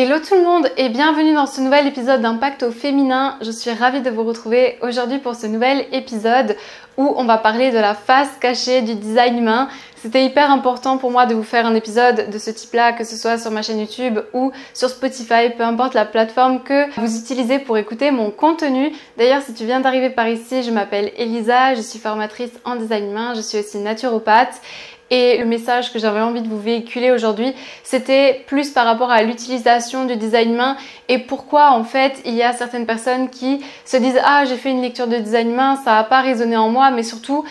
Hello tout le monde et bienvenue dans ce nouvel épisode d'Impact au féminin. Je suis ravie de vous retrouver aujourd'hui pour ce nouvel épisode où on va parler de la face cachée du design humain. C'était hyper important pour moi de vous faire un épisode de ce type-là, que ce soit sur ma chaîne YouTube ou sur Spotify, peu importe la plateforme que vous utilisez pour écouter mon contenu. D'ailleurs, si tu viens d'arriver par ici, je m'appelle Elisa, je suis formatrice en design humain, je suis aussi naturopathe. Et le message que j'avais envie de vous véhiculer aujourd'hui, c'était plus par rapport à l'utilisation du design humain et pourquoi en fait il y a certaines personnes qui se disent « Ah, j'ai fait une lecture de design humain, ça n'a pas résonné en moi », mais surtout,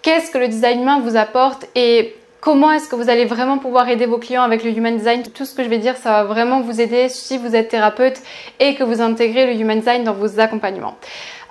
qu'est-ce que le design humain vous apporte et comment est-ce que vous allez vraiment pouvoir aider vos clients avec le Human Design. Tout ce que je vais dire, ça va vraiment vous aider si vous êtes thérapeute et que vous intégrez le Human Design dans vos accompagnements.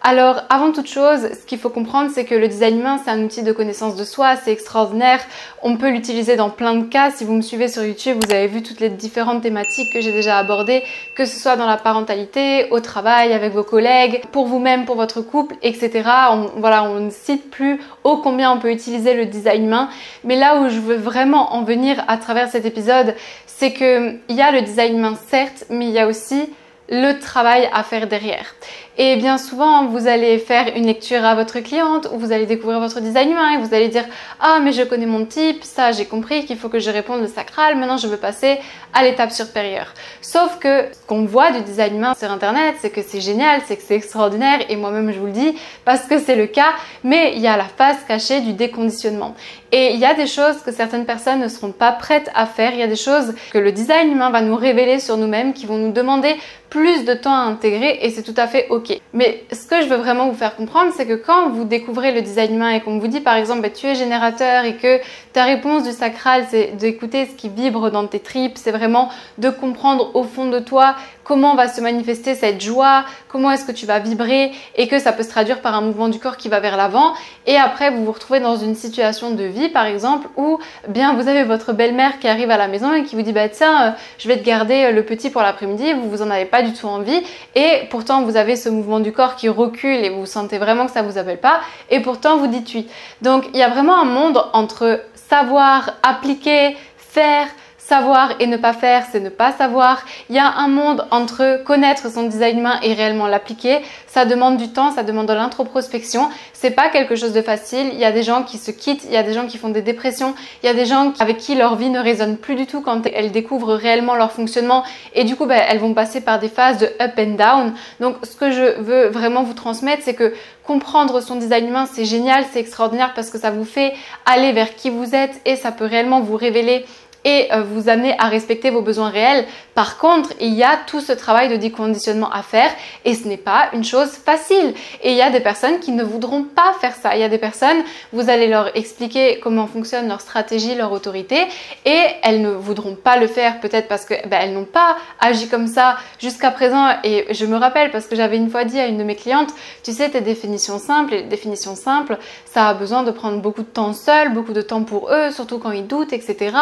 Alors, avant toute chose, ce qu'il faut comprendre, c'est que le design humain, c'est un outil de connaissance de soi, c'est extraordinaire. On peut l'utiliser dans plein de cas. Si vous me suivez sur YouTube, vous avez vu toutes les différentes thématiques que j'ai déjà abordées, que ce soit dans la parentalité, au travail, avec vos collègues, pour vous-même, pour votre couple, etc. On ne cite plus ô combien on peut utiliser le design humain. Mais là où je veux vraiment en venir à travers cet épisode, c'est qu'il y a le design humain, certes, mais il y a aussi le travail à faire derrière. Et bien souvent, vous allez faire une lecture à votre cliente où vous allez découvrir votre design humain et vous allez dire « Ah, mais je connais mon type, ça j'ai compris qu'il faut que je réponde le sacral, maintenant je veux passer à l'étape supérieure. » Sauf que ce qu'on voit du design humain sur internet, c'est que c'est génial, c'est que c'est extraordinaire et moi-même je vous le dis parce que c'est le cas, mais il y a la face cachée du déconditionnement. Et il y a des choses que certaines personnes ne seront pas prêtes à faire, il y a des choses que le design humain va nous révéler sur nous-mêmes, qui vont nous demander plus de temps à intégrer et c'est tout à fait ok. Mais ce que je veux vraiment vous faire comprendre, c'est que quand vous découvrez le design humain et qu'on vous dit par exemple tu es générateur et que ta réponse du sacral c'est d'écouter ce qui vibre dans tes tripes, c'est vraiment de comprendre au fond de toi comment va se manifester cette joie, comment est-ce que tu vas vibrer et que ça peut se traduire par un mouvement du corps qui va vers l'avant et après vous vous retrouvez dans une situation de vie par exemple où bien vous avez votre belle-mère qui arrive à la maison et qui vous dit bah tiens je vais te garder le petit pour l'après-midi, vous en avez pas du tout envie et pourtant vous avez ce mouvement du corps qui recule et vous sentez vraiment que ça vous appelle pas et pourtant vous dites oui. Donc il y a vraiment un monde entre savoir, appliquer, faire, savoir et ne pas faire, c'est ne pas savoir. Il y a un monde entre connaître son design humain et réellement l'appliquer. Ça demande du temps, ça demande de l'introspection. C'est pas quelque chose de facile. Il y a des gens qui se quittent, il y a des gens qui font des dépressions, il y a des gens avec qui leur vie ne résonne plus du tout quand elles découvrent réellement leur fonctionnement et du coup elles vont passer par des phases de up and down. Donc ce que je veux vraiment vous transmettre, c'est que comprendre son design humain, c'est génial, c'est extraordinaire parce que ça vous fait aller vers qui vous êtes et ça peut réellement vous révéler et vous amener à respecter vos besoins réels. Par contre, il y a tout ce travail de déconditionnement à faire et ce n'est pas une chose facile. Et il y a des personnes qui ne voudront pas faire ça. Il y a des personnes, vous allez leur expliquer comment fonctionne leur stratégie, leur autorité et elles ne voudront pas le faire peut-être parce que elles n'ont pas agi comme ça jusqu'à présent. Et je me rappelle parce que j'avais une fois dit à une de mes clientes, tu sais tes définitions simples, et les définitions simples, ça a besoin de prendre beaucoup de temps seul, beaucoup de temps pour eux, surtout quand ils doutent, etc.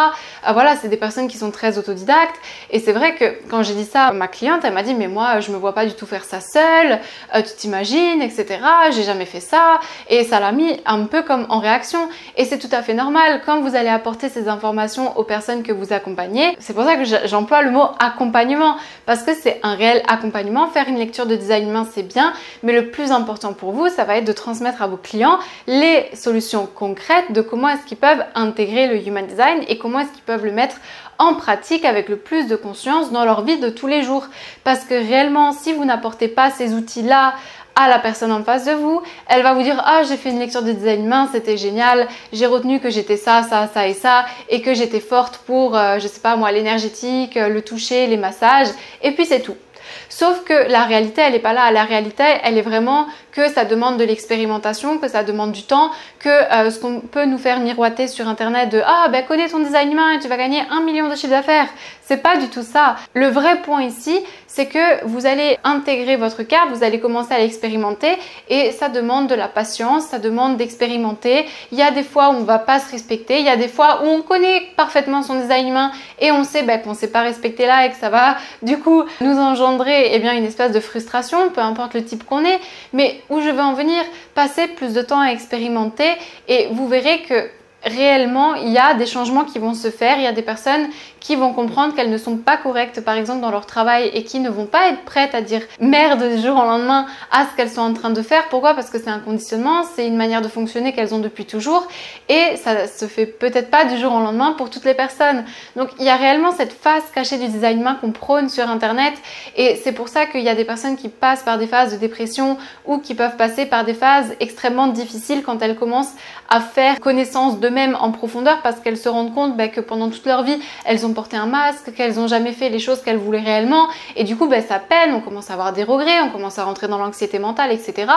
Voilà, c'est des personnes qui sont très autodidactes et c'est vrai que quand j'ai dit ça à ma cliente, elle m'a dit mais moi je me vois pas du tout faire ça seule, tu t'imagines, etc. J'ai jamais fait ça et ça l'a mis un peu comme en réaction et c'est tout à fait normal quand vous allez apporter ces informations aux personnes que vous accompagnez. C'est pour ça que j'emploie le mot accompagnement parce que c'est un réel accompagnement. Faire une lecture de design humain c'est bien, mais le plus important pour vous ça va être de transmettre à vos clients les solutions concrètes de comment est-ce qu'ils peuvent intégrer le Human Design et comment est-ce qu'ils peuvent le mettre en pratique avec le plus de conscience dans leur vie de tous les jours. Parce que réellement, si vous n'apportez pas ces outils-là à la personne en face de vous, elle va vous dire « Ah, j'ai fait une lecture de design humain, c'était génial, j'ai retenu que j'étais ça, ça, ça et ça et que j'étais forte pour, je sais pas moi, l'énergétique, le toucher, les massages et puis c'est tout. » Sauf que la réalité, elle n'est pas là. La réalité, elle est vraiment que ça demande de l'expérimentation, que ça demande du temps, que ce qu'on peut nous faire miroiter sur internet de « Ah, ben connais ton design humain et tu vas gagner 1 million de chiffre d'affaires ». C'est pas du tout ça. Le vrai point ici, c'est que vous allez intégrer votre carte, vous allez commencer à l'expérimenter et ça demande de la patience, ça demande d'expérimenter. Il y a des fois où on ne va pas se respecter, il y a des fois où on connaît parfaitement son design humain et on sait qu'on ne s'est pas respecté là et que ça va du coup nous engendrer une espèce de frustration, peu importe le type qu'on est. Mais où je veux en venir, passer plus de temps à expérimenter et vous verrez que réellement, il y a des changements qui vont se faire. Il y a des personnes qui vont comprendre qu'elles ne sont pas correctes, par exemple, dans leur travail et qui ne vont pas être prêtes à dire merde du jour au lendemain à ce qu'elles sont en train de faire. Pourquoi? Parce que c'est un conditionnement, c'est une manière de fonctionner qu'elles ont depuis toujours et ça se fait peut-être pas du jour au lendemain pour toutes les personnes. Donc, il y a réellement cette face cachée du design humain qu'on prône sur Internet et c'est pour ça qu'il y a des personnes qui passent par des phases de dépression ou qui peuvent passer par des phases extrêmement difficiles quand elles commencent à faire connaissance d'eux-mêmes en profondeur parce qu'elles se rendent compte que pendant toute leur vie, elles ont porté un masque, qu'elles n'ont jamais fait les choses qu'elles voulaient réellement et du coup, ça peine, on commence à avoir des regrets, on commence à rentrer dans l'anxiété mentale, etc.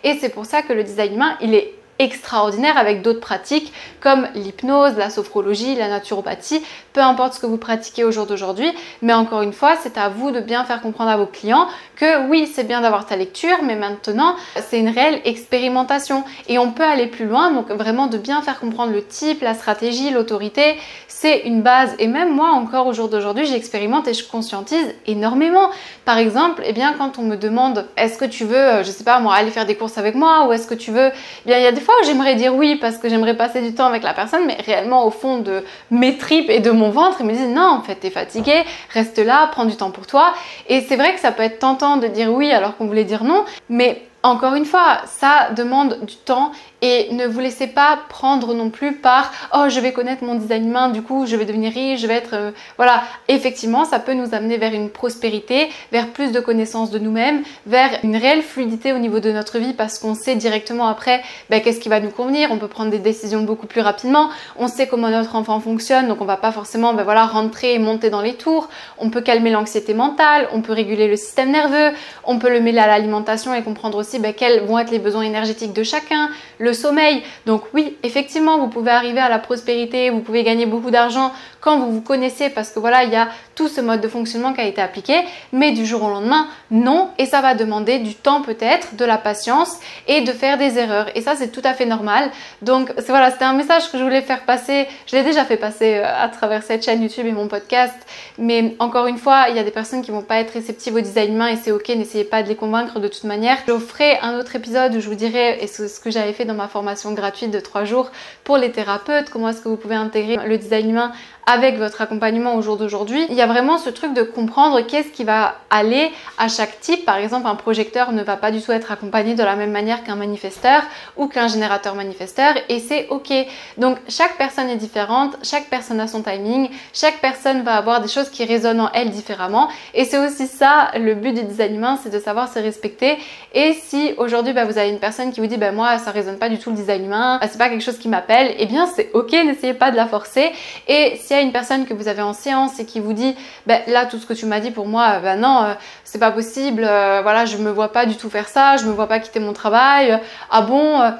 Et c'est pour ça que le design humain, il est extraordinaire avec d'autres pratiques comme l'hypnose, la sophrologie, la naturopathie, peu importe ce que vous pratiquez au jour d'aujourd'hui, mais encore une fois, c'est à vous de bien faire comprendre à vos clients que oui, c'est bien d'avoir ta lecture, mais maintenant, c'est une réelle expérimentation et on peut aller plus loin, donc vraiment de bien faire comprendre le type, la stratégie, l'autorité, c'est une base et même moi encore au jour d'aujourd'hui, j'expérimente et je conscientise énormément. Par exemple, quand on me demande est-ce que tu veux, je sais pas moi, aller faire des courses avec moi ou est-ce que tu veux, il y a des fois où j'aimerais dire oui parce que j'aimerais passer du temps avec la personne, mais réellement au fond de mes tripes et de mon ventre, ils me disent non, en fait t'es fatigué, reste là, prends du temps pour toi. Et c'est vrai que ça peut être tentant de dire oui alors qu'on voulait dire non, mais encore une fois, ça demande du temps et ne vous laissez pas prendre non plus par « Oh, je vais connaître mon design humain, du coup, je vais devenir riche, je vais être… Voilà, effectivement, ça peut nous amener vers une prospérité, vers plus de connaissances de nous-mêmes, vers une réelle fluidité au niveau de notre vie parce qu'on sait directement après qu'est-ce qui va nous convenir, on peut prendre des décisions beaucoup plus rapidement, on sait comment notre enfant fonctionne, donc on va pas forcément rentrer et monter dans les tours, on peut calmer l'anxiété mentale, on peut réguler le système nerveux, on peut le mêler à l'alimentation et comprendre aussi quels vont être les besoins énergétiques de chacun, le sommeil. Donc oui, effectivement, vous pouvez arriver à la prospérité, vous pouvez gagner beaucoup d'argent quand vous vous connaissez parce que voilà, il y a tout ce mode de fonctionnement qui a été appliqué, mais du jour au lendemain, non. Et ça va demander du temps peut-être, de la patience et de faire des erreurs. Et ça, c'est tout à fait normal. Donc voilà, c'était un message que je voulais faire passer. Je l'ai déjà fait passer à travers cette chaîne YouTube et mon podcast. Mais encore une fois, il y a des personnes qui vont pas être réceptives au design humain et c'est ok, n'essayez pas de les convaincre de toute manière. Je ferai un autre épisode où je vous dirai, et c'est ce que j'avais fait dans ma formation gratuite de 3 jours pour les thérapeutes, comment est-ce que vous pouvez intégrer le design humain avec votre accompagnement au jour d'aujourd'hui. Il y a vraiment ce truc de comprendre qu'est-ce qui va aller à chaque type. Par exemple, un projecteur ne va pas du tout être accompagné de la même manière qu'un manifesteur ou qu'un générateur manifesteur et c'est ok. Donc chaque personne est différente, chaque personne a son timing, chaque personne va avoir des choses qui résonnent en elle différemment et c'est aussi ça le but du design humain, c'est de savoir se respecter. Et si aujourd'hui vous avez une personne qui vous dit moi ça résonne pas du tout le design humain, c'est pas quelque chose qui m'appelle, et bien c'est ok, n'essayez pas de la forcer. Et s'il y a une personne que vous avez en séance et qui vous dit là tout ce que tu m'as dit pour moi non c'est pas possible, voilà je me vois pas du tout faire ça, je me vois pas quitter mon travail, ah bon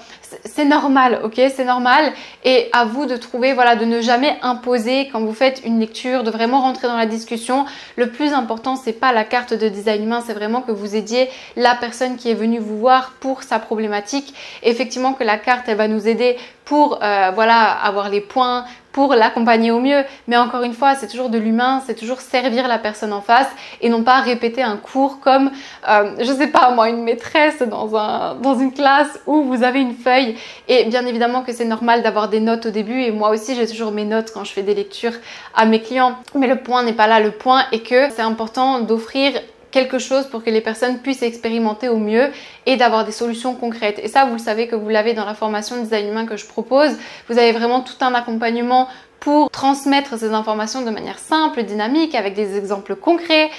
c'est normal, ok, c'est normal et à vous de trouver, voilà, de ne jamais imposer quand vous faites une lecture, de vraiment rentrer dans la discussion. Le plus important c'est pas la carte de design humain, c'est vraiment que vous aidiez la personne qui est venue vous voir pour sa problématique. Effectivement que la carte elle va nous aider pour voilà avoir les points, pour l'accompagner au mieux, mais encore une fois c'est toujours de l'humain, c'est toujours servir la personne en face et non pas répéter un cours comme je sais pas moi, une maîtresse dans une classe où vous avez une feuille. Et bien évidemment que c'est normal d'avoir des notes au début et moi aussi j'ai toujours mes notes quand je fais des lectures à mes clients, mais le point n'est pas là. Le point est que c'est important d'offrir quelque chose pour que les personnes puissent expérimenter au mieux et d'avoir des solutions concrètes. Et ça, vous le savez que vous l'avez dans la formation design humain que je propose. Vous avez vraiment tout un accompagnement pour transmettre ces informations de manière simple, dynamique, avec des exemples concrets.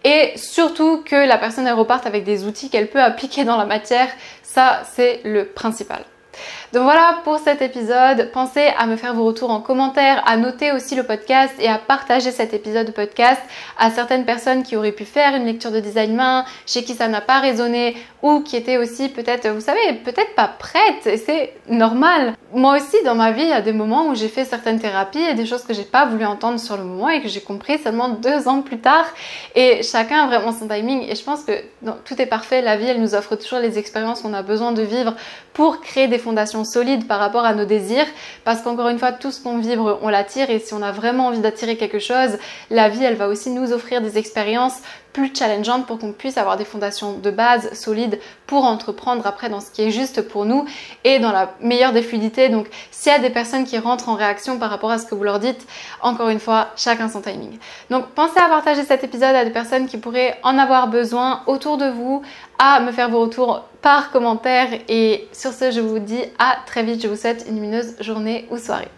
Et surtout que la personne elle reparte avec des outils qu'elle peut appliquer dans la matière. Ça, c'est le principal. Donc voilà pour cet épisode, pensez à me faire vos retours en commentaire, à noter aussi le podcast et à partager cet épisode de podcast à certaines personnes qui auraient pu faire une lecture de design humain, chez qui ça n'a pas résonné ou qui étaient aussi peut-être, vous savez, peut-être pas prêtes et c'est normal. Moi aussi dans ma vie, il y a des moments où j'ai fait certaines thérapies et des choses que j'ai pas voulu entendre sur le moment et que j'ai compris seulement 2 ans plus tard et chacun a vraiment son timing et je pense que tout est parfait, la vie elle nous offre toujours les expériences qu'on a besoin de vivre pour créer des fondations solides par rapport à nos désirs parce qu'encore une fois tout ce qu'on vibre on l'attire et si on a vraiment envie d'attirer quelque chose, la vie elle va aussi nous offrir des expériences plus challengeantes pour qu'on puisse avoir des fondations de base solides pour entreprendre après dans ce qui est juste pour nous et dans la meilleure des fluidités. Donc s'il y a des personnes qui rentrent en réaction par rapport à ce que vous leur dites, encore une fois, chacun son timing. Donc pensez à partager cet épisode à des personnes qui pourraient en avoir besoin autour de vous, à me faire vos retours par commentaire et sur ce je vous dis à très vite, je vous souhaite une lumineuse journée ou soirée.